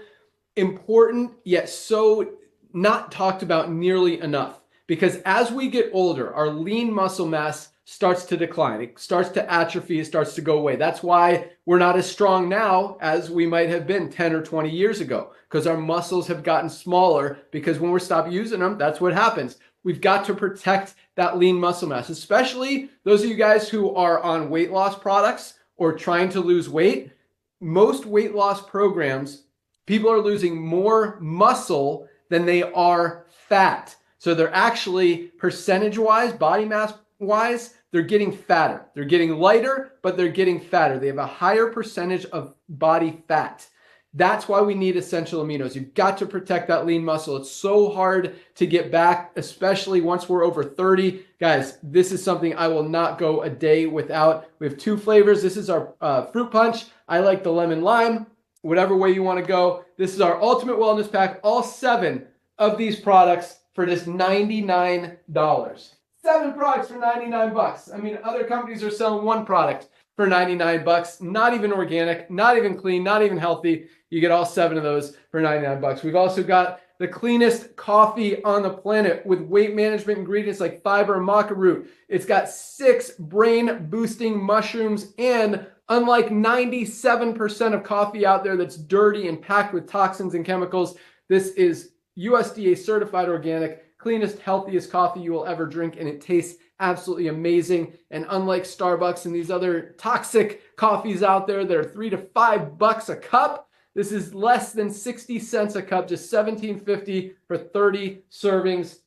important yet so not talked about nearly enough. Because as we get older, our lean muscle mass starts to decline. It starts to atrophy. It starts to go away. That's why we're not as strong now as we might have been 10 or 20 years ago, because our muscles have gotten smaller, because when we stop using them, that's what happens. We've got to protect that lean muscle mass, especially those of you guys who are on weight loss products or trying to lose weight. Most weight loss programs, people are losing more muscle than they are fat. So they're actually percentage-wise, body mass-wise, they're getting fatter. They're getting lighter, but they're getting fatter. They have a higher percentage of body fat. That's why we need essential aminos. You've got to protect that lean muscle. It's so hard to get back, especially once we're over 30. Guys, this is something I will not go a day without. We have 2 flavors. This is our fruit punch. I like the lemon lime. Whatever way you want to go. This is our Ultimate Wellness Pack. All 7 of these products for just $99. 7 products for 99 bucks. I mean, other companies are selling 1 product for 99 bucks. Not even organic, not even clean, not even healthy. You get all 7 of those for 99 bucks. We've also got the cleanest coffee on the planet with weight management ingredients like fiber and maca root. It's got 6 brain boosting mushrooms, and unlike 97% of coffee out there that's dirty and packed with toxins and chemicals, this is USDA certified organic, cleanest, healthiest coffee you will ever drink, and it tastes absolutely amazing. And unlike Starbucks and these other toxic coffees out there that are $3 to $5 a cup, this is less than 60 cents a cup, just $17.50 for 30 servings.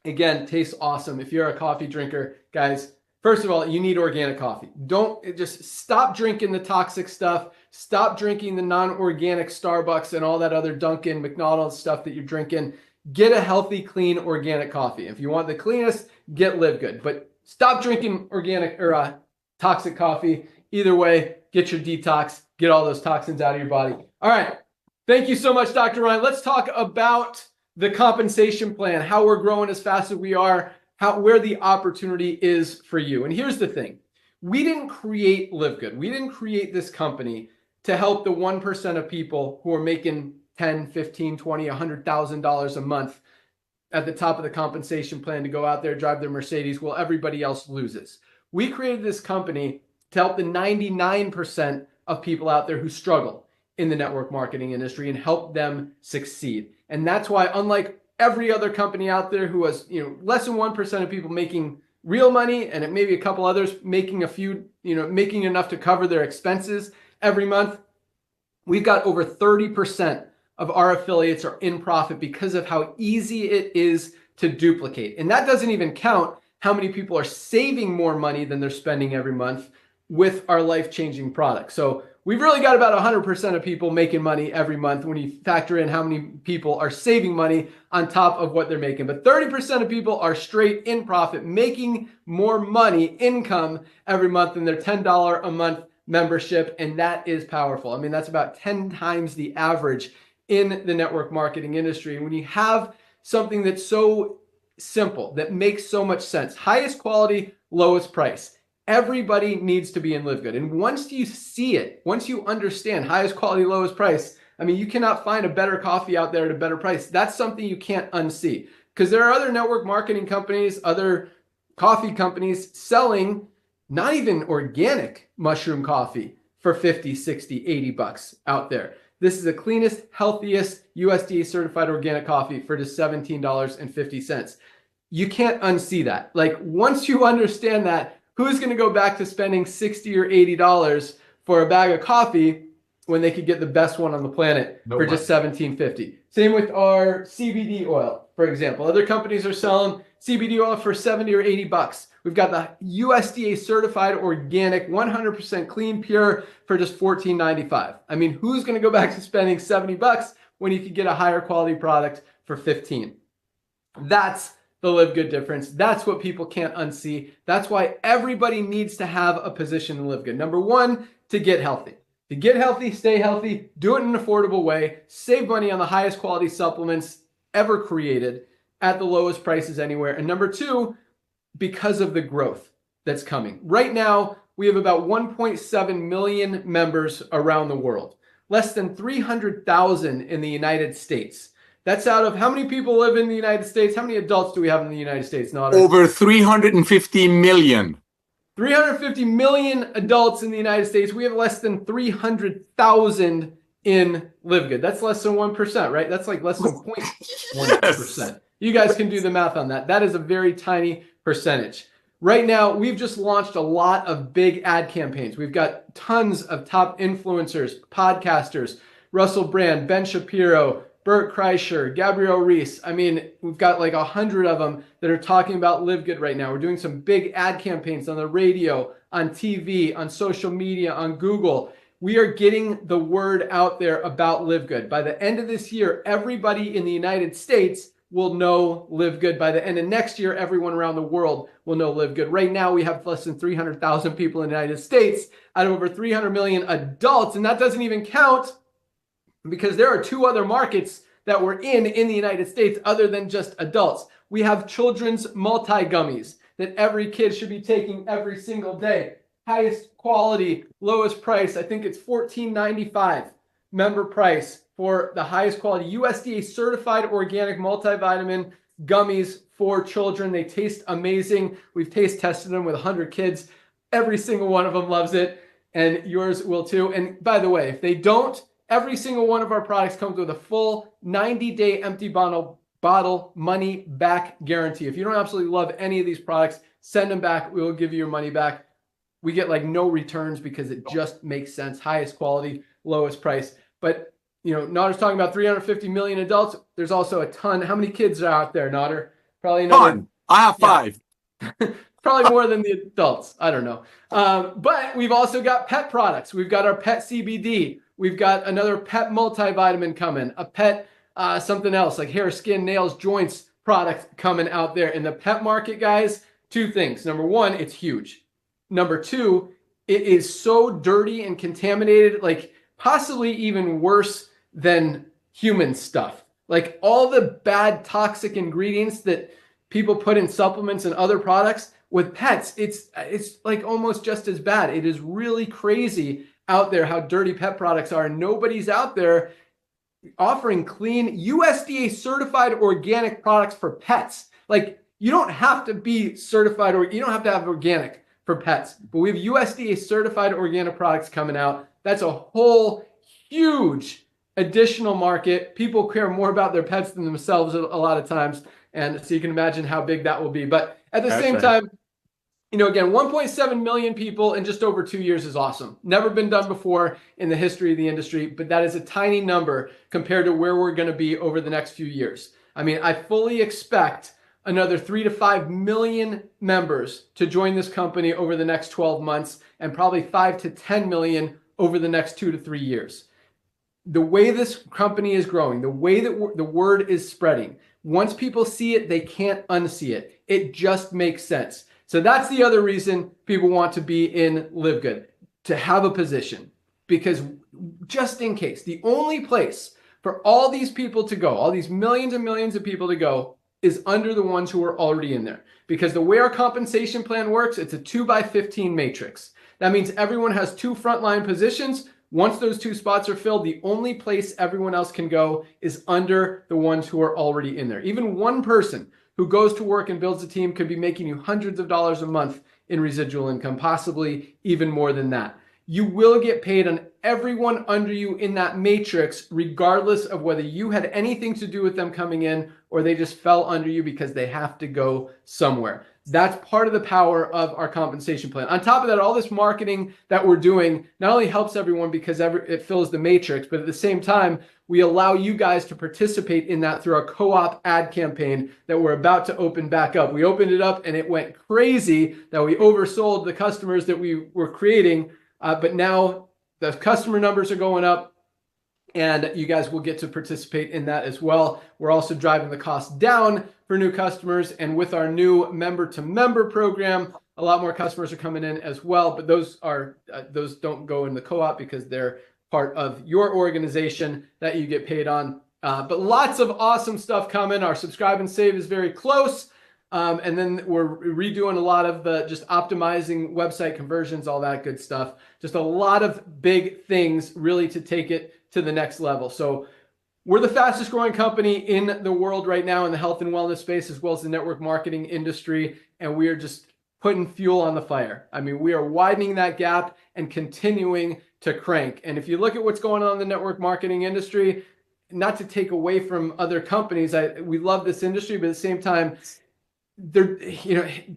Again, tastes awesome. If you're a coffee drinker, guys, first of all, you need organic coffee. Don't just stop drinking the toxic stuff. Stop drinking the non-organic Starbucks and all that other Dunkin', McDonald's stuff that you're drinking. Get a healthy, clean, organic coffee. If you want the cleanest, get LiveGood. But stop drinking organic or toxic coffee. Either way, get your detox. Get all those toxins out of your body. All right. Thank you so much, Dr. Ryan. Let's talk about the compensation plan, how we're growing as fast as we are, where the opportunity is for you. And here's the thing. We didn't create LiveGood. We didn't create this company to help the 1% of people who are making $10, $15, $20, $100,000 a month at the top of the compensation plan to go out there, drive their Mercedes while everybody else loses. We created this company to help the 99% of people out there who struggle in the network marketing industry and help them succeed. And that's why, unlike every other company out there who has, less than 1% of people making real money, and maybe a couple others making a few, making enough to cover their expenses every month, we've got over 30% of our affiliates are in profit because of how easy it is to duplicate. And that doesn't even count how many people are saving more money than they're spending every month with our life-changing products. So we've really got about 100% of people making money every month when you factor in how many people are saving money on top of what they're making. But 30% of people are straight in profit, making more money, income every month than their $10 a month membership. And that is powerful. I mean, that's about 10 times the average in the network marketing industry. When you have something that's so simple, that makes so much sense, highest quality, lowest price, everybody needs to be in LiveGood. And once you see it, once you understand highest quality, lowest price, I mean, you cannot find a better coffee out there at a better price. That's something you can't unsee, because there are other network marketing companies, other coffee companies selling not even organic mushroom coffee for 50, 60, 80 bucks out there. This is the cleanest, healthiest USDA certified organic coffee for just $17.50. You can't unsee that. Like, once you understand that, who's going to go back to spending $60 or $80 for a bag of coffee when they could get the best one on the planet for just $17.50? Same with our CBD oil, for example. Other companies are selling CBD oil for 70 or 80 bucks. We've got the USDA certified organic, 100% clean, pure for just $14.95. I mean, who's going to go back to spending 70 bucks when you could get a higher quality product for 15. That's the LiveGood difference. That's what people can't unsee. That's why everybody needs to have a position in LiveGood. Number one, to get healthy. To get healthy, stay healthy, do it in an affordable way, save money on the highest quality supplements ever created at the lowest prices anywhere. And number two, because of the growth that's coming. Right now, we have about 1.7 million members around the world. Less than 300,000 in the United States. That's out of how many people live in the United States? How many adults do we have in the United States, Nader? Over 350 million. 350 million adults in the United States. We have less than 300,000 in LiveGood. That's less than 1%, right? That's like less than 0.1%. Yes. You guys can do the math on that. That is a very tiny percentage. Right now, we've just launched a lot of big ad campaigns. We've got tons of top influencers, podcasters, Russell Brand, Ben Shapiro, Bert Kreischer, Gabrielle Reese. I mean, we've got like 100 of them that are talking about LiveGood right now. We're doing some big ad campaigns on the radio, on TV, on social media, on Google. We are getting the word out there about LiveGood. By the end of this year, everybody in the United States will know LiveGood. By the end of next year, everyone around the world will know LiveGood. Right now, we have less than 300,000 people in the United States out of over 300 million adults. And that doesn't even count because there are two other markets that we're in the United States other than just adults. We have children's multi-gummies that every kid should be taking every single day. Highest quality, lowest price. I think it's $14.95 member price for the highest quality USDA certified organic multivitamin gummies for children. They taste amazing. We've taste tested them with 100 kids. Every single one of them loves it, and yours will too. And by the way, if they don't, every single one of our products comes with a full 90-day empty bottle money back guarantee. If you don't absolutely love any of these products, send them back. We will give you your money back. We get like no returns because it just makes sense. Highest quality, lowest price. But, you know, Nader's talking about 350 million adults. There's also a ton. How many kids are out there, Nader? Probably Ton. I have 5. Probably more than the adults. I don't know. But we've also got pet products. We've got our pet CBD. We've got another pet multivitamin coming, a pet something else like hair, skin, nails, joints product coming out there. In the pet market, guys, two things. Number one, it's huge. Number two, it is so dirty and contaminated, like possibly even worse than human stuff. Like all the bad toxic ingredients that people put in supplements and other products, with pets, it's like almost just as bad. It is really crazy out there how dirty pet products are, and nobody's out there offering clean USDA certified organic products for pets. Like you don't have to be certified or you don't have to have organic for pets, but we have USDA certified organic products coming out. That's a whole huge additional market. People care more about their pets than themselves a lot of times, and so you can imagine how big that will be. But at the same time, you know, again, 1.7 million people in just over 2 years is awesome. Never been done before in the history of the industry, but that is a tiny number compared to where we're going to be over the next few years. I mean, I fully expect another 3 to 5 million members to join this company over the next 12 months and probably 5 to 10 million over the next 2 to 3 years. The way this company is growing, the way that the word is spreading, once people see it, they can't unsee it. It just makes sense. So that's the other reason people want to be in LiveGood, to have a position, because just in case, the only place for all these people to go, all these millions and millions of people to go, is under the ones who are already in there. Because the way our compensation plan works, it's a 2x15 matrix. That means everyone has 2 frontline positions. Once those 2 spots are filled, the only place everyone else can go is under the ones who are already in there. Even one person who goes to work and builds a team could be making you hundreds of dollars a month in residual income, possibly even more than that. You will get paid on everyone under you in that matrix, regardless of whether you had anything to do with them coming in or they just fell under you because they have to go somewhere. That's part of the power of our compensation plan. On top of that, all this marketing that we're doing not only helps everyone because it fills the matrix, but at the same time, we allow you guys to participate in that through our co-op ad campaign that we're about to open back up. We opened it up and it went crazy that we oversold the customers that we were creating, but now the customer numbers are going up. and you guys will get to participate in that as well. We're also driving the cost down for new customers, and with our new member-to-member program, a lot more customers are coming in as well, but those don't go in the co-op because they're part of your organization that you get paid on. But lots of awesome stuff coming. Our subscribe and save is very close. And then we're redoing a lot of the just optimizing website conversions, all that good stuff. Just a lot of big things really to take it to the next level. So we're the fastest growing company in the world right now in the health and wellness space, as well as the network marketing industry. And we are just putting fuel on the fire. I mean, we are widening that gap and continuing to crank. And if you look at what's going on in the network marketing industry, not to take away from other companies, we love this industry, but at the same time,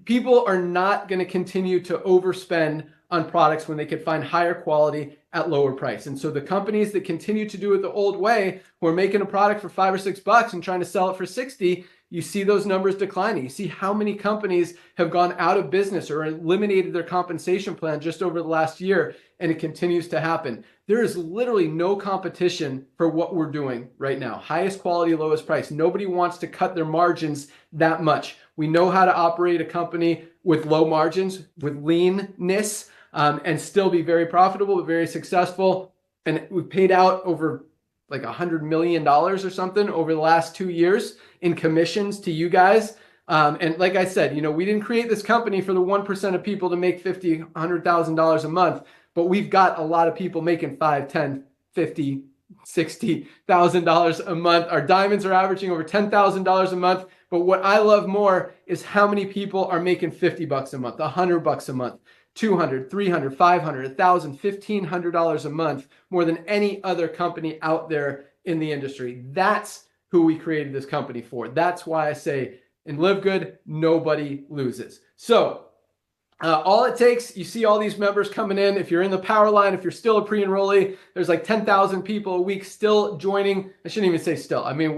people are not going to continue to overspend on products when they can find higher quality at lower price. And so the companies that continue to do it the old way, who are making a product for $5 or $6 and trying to sell it for 60, you see those numbers declining. You see how many companies have gone out of business or eliminated their compensation plan just over the last year, and it continues to happen. There is literally no competition for what we're doing right now. Highest quality, lowest price. Nobody wants to cut their margins that much. We know how to operate a company with low margins, with leanness, and still be very profitable, but very successful. And we've paid out over like $100 million or something over the last 2 years in commissions to you guys. And like I said, we didn't create this company for the 1% of people to make $50,000, $100,000 a month, but we've got a lot of people making $5, $10, $50, $60,000 a month. Our diamonds are averaging over $10,000 a month. But what I love more is how many people are making $50 a month, $100 a month, $200, $300, $500, $1,000, $1,500 a month, more than any other company out there in the industry. That's who we created this company for. That's why I say in LiveGood, nobody loses. So all it takes, you see all these members coming in. If you're in the power line, if you're still a pre-enrollee, there's like 10,000 people a week still joining. I shouldn't even say still. I mean,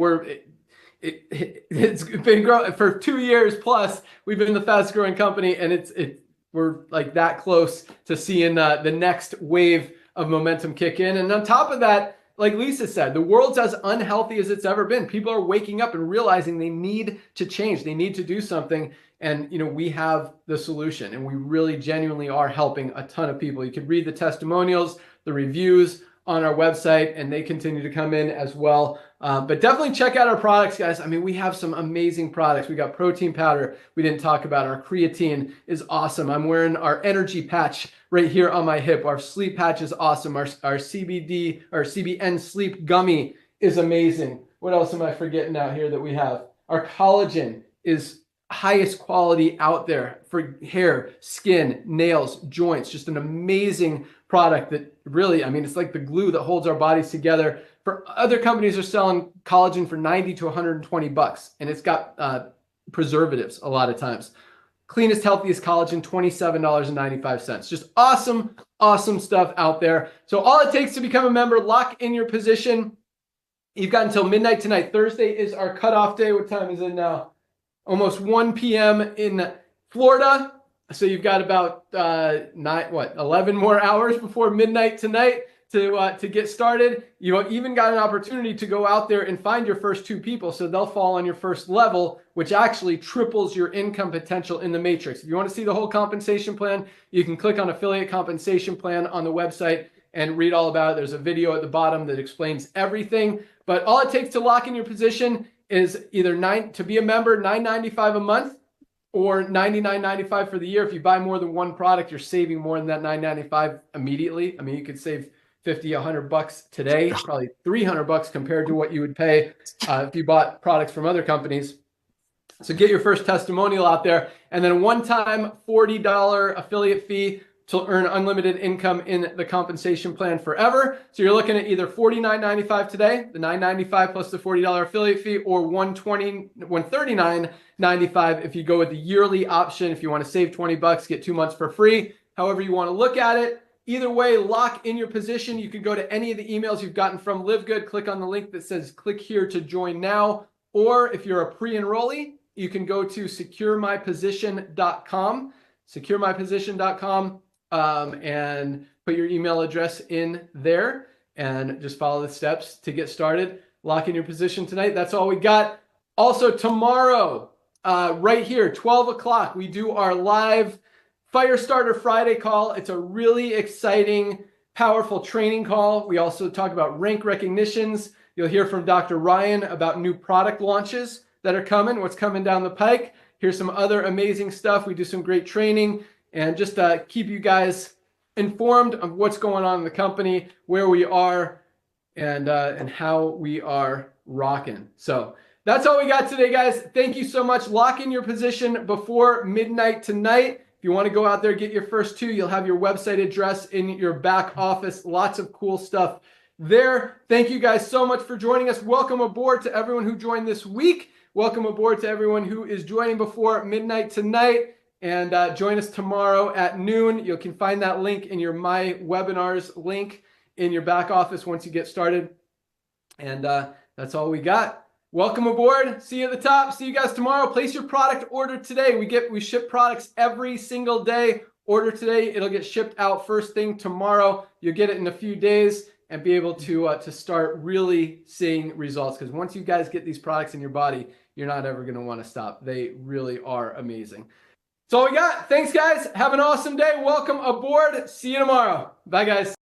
it's been growing for 2 years plus. We've been the fastest growing company, and we're like that close to seeing the next wave of momentum kick in. And on top of that, like Lisa said, the world's as unhealthy as it's ever been. People are waking up and realizing they need to change. They need to do something. And, we have the solution, and we really genuinely are helping a ton of people. You can read the testimonials, the reviews on our website, and they continue to come in as well. But definitely check out our products, guys. I mean, we have some amazing products. We got protein powder we didn't talk about. Our creatine is awesome. I'm wearing our energy patch right here on my hip. Our sleep patch is awesome. Our CBD, our CBN sleep gummy is amazing. What else am I forgetting out here that we have? Our collagen is highest quality out there for hair, skin, nails, joints. Just an amazing product that really, I mean, it's like the glue that holds our bodies together. For other companies are selling collagen for $90 to $120, and it's got preservatives a lot of times. Cleanest, healthiest collagen, $27.95. Just awesome, awesome stuff out there. So all it takes to become a member, lock in your position. You've got until midnight tonight. Thursday is our cutoff day. What time is it now? Almost 1 p.m. in Florida. So you've got about 11 more hours before midnight tonight to get started. You even got an opportunity to go out there and find your first 2 people. So they'll fall on your first level, which actually triples your income potential in the matrix. If you want to see the whole compensation plan, you can click on affiliate compensation plan on the website and read all about it. There's a video at the bottom that explains everything. But all it takes to lock in your position is either to be a member, $9.95 a month, or $99.95 for the year. If you buy more than one product, you're saving more than that $9.95 immediately. I mean, you could save $50, $100 today, probably $300 compared to what you would pay if you bought products from other companies. So get your first testimonial out there, and then a one-time $40 affiliate fee to earn unlimited income in the compensation plan forever. So you're looking at either $49.95 today, the $9.95 plus the $40 affiliate fee, or $139.95 if you go with the yearly option. If you want to save $20, get 2 months for free. However you want to look at it. Either way, lock in your position. You can go to any of the emails you've gotten from LiveGood, click on the link that says click here to join now. Or if you're a pre-enrollee, you can go to securemyposition.com, securemyposition.com. And put your email address in there, and just follow the steps to get started. Lock in your position tonight. That's all we got. Also tomorrow, right here, 12 o'clock, we do our live Firestarter Friday call. It's a really exciting, powerful training call. We also talk about rank recognitions. You'll hear from Dr. Ryan about new product launches that are coming, what's coming down the pike. Here's some other amazing stuff. We do some great training and just keep you guys informed of what's going on in the company, where we are, and how we are rocking. So that's all we got today, guys. Thank you so much. Lock in your position before midnight tonight. If you want to go out there, get your first 2, you'll have your website address in your back office. Lots of cool stuff there. Thank you guys so much for joining us. Welcome aboard to everyone who joined this week. Welcome aboard to everyone who is joining before midnight tonight. And join us tomorrow at noon. You can find that link in your My Webinars link in your back office once you get started. And that's all we got. Welcome aboard. See you at the top. See you guys tomorrow. Place your product order today. We ship products every single day. Order today. It'll get shipped out first thing tomorrow. You'll get it in a few days and be able to start really seeing results. Because once you guys get these products in your body, you're not ever going to want to stop. They really are amazing. That's all we got. Thanks, guys. Have an awesome day. Welcome aboard. See you tomorrow. Bye, guys.